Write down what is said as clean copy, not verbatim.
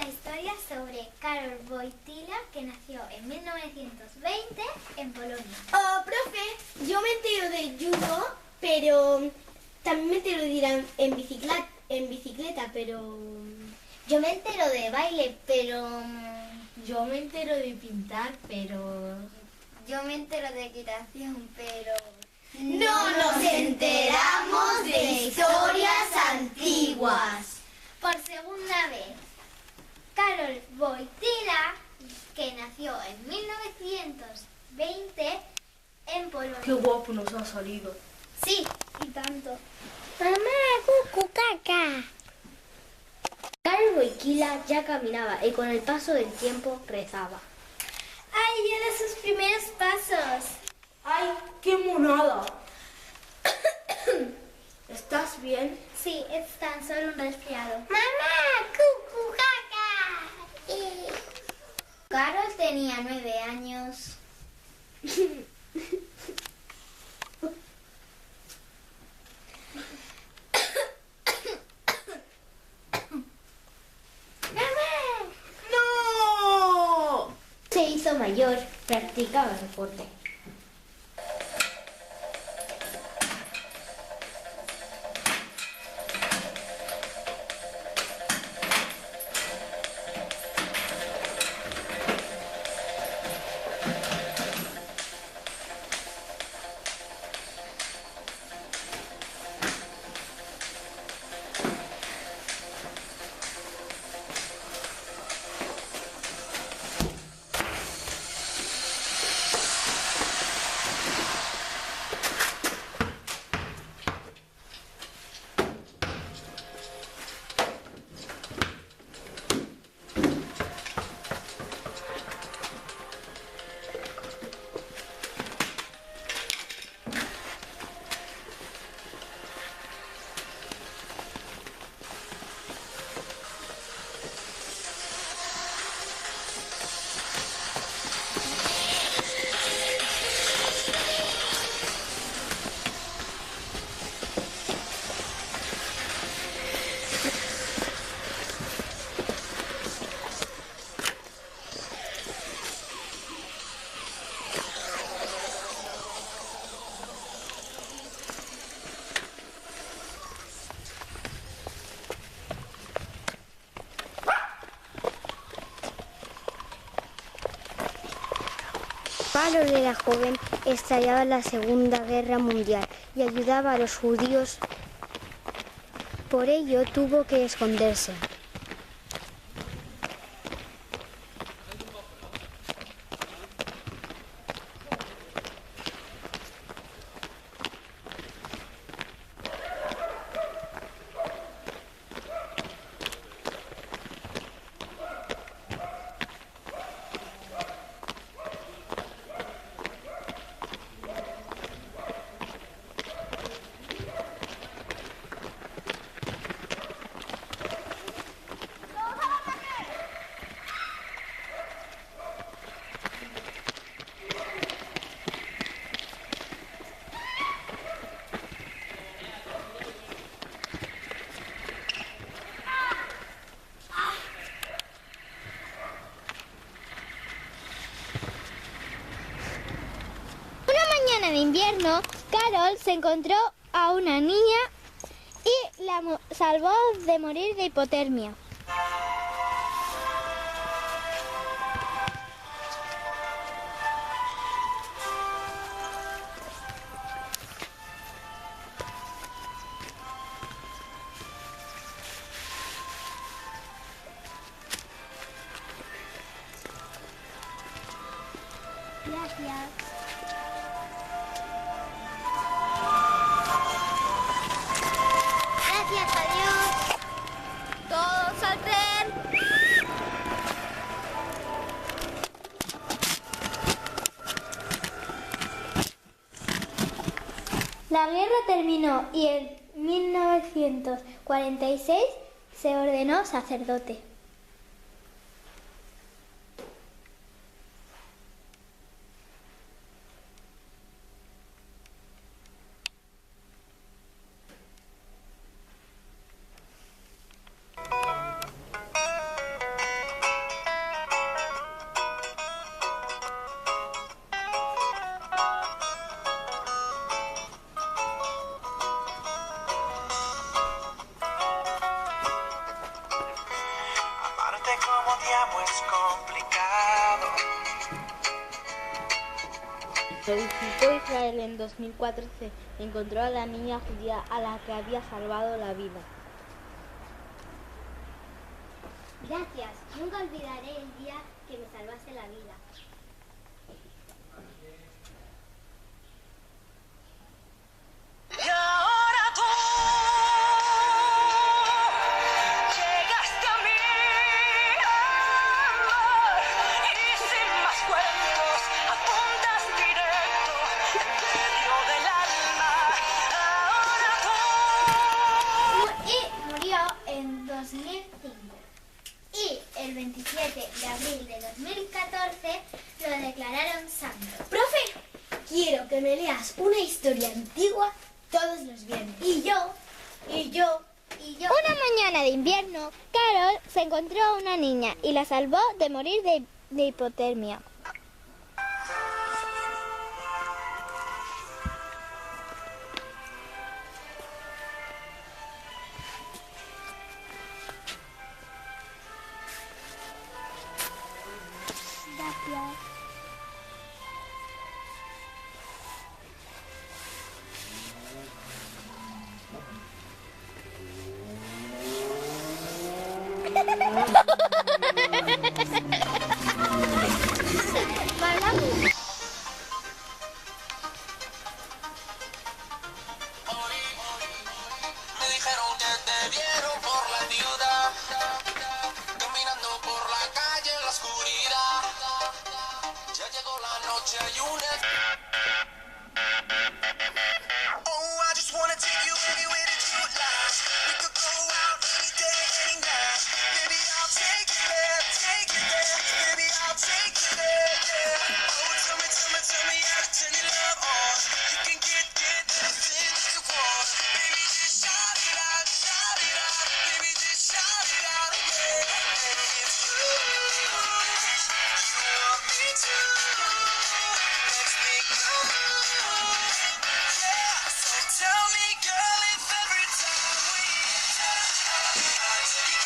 una historia sobre Karol Wojtyła, que nació en 1920 en Polonia. Oh, profe, yo me entero de judo, pero también me entero de ir en bicicleta, pero... Yo me entero de baile, pero... Yo me entero de pintar, pero... Yo me entero de equitación, pero... ¡No nos enteramos de historias antiguas! Por segunda vez, Karol Wojtyła, que nació en 1920 en Polonia. ¡Qué guapo nos ha salido! Sí, y tanto. Mamá, cucu, caca. Karol Wojtyła ya caminaba y con el paso del tiempo rezaba. ¡Ay, ya da sus primeros pasos! ¡Ay, qué monada! ¿Estás bien? Sí, es tan solo un resfriado. Mamá, cucu, caca. Karol tenía 9 años. ¡No! Se hizo mayor, practicaba deporte. Karol era joven, estallaba la Segunda Guerra Mundial y ayudaba a los judíos. Por ello tuvo que esconderse. De invierno, Karol se encontró a una niña y la salvó de morir de hipotermia. Gracias. Gracias, adiós. Todos al tren. La guerra terminó y en 1946 se ordenó sacerdote. amo es complicado. Visitó Israel en 2014 y encontró a la niña judía a la que había salvado la vida. Gracias, nunca olvidaré el día que me salvaste la vida. Y ahora tú llegaste a mí, amor, y sin más cuentos apuntas directo en medio del alma. Ahora tú. Y murió en 2005. Y el 27 de abril de 2014 lo declararon santo. ¡Profe! Quiero que me leas una historia antigua todos los viernes. Y yo. Una mañana de invierno, Carol se encontró a una niña y la salvó de morir de hipotermia. Gracias. Me dijeron que te vieron por la ciudad, caminando por la calle en la oscuridad. Ya llegó la noche, hay una. Oh, I just wanna take you anywhere that you like. We could go out any day, any night. Baby, I'll take you there, take you there. Baby, I'll take you there, yeah. Oh, tell me how to turn your love on. You can get anything that you want. Baby, just shout it out, shout it out. Baby, just shout it out, yeah. And it's true, you want me to. Let's make love, yeah. So tell me, girl, if every time we touch our eyes, you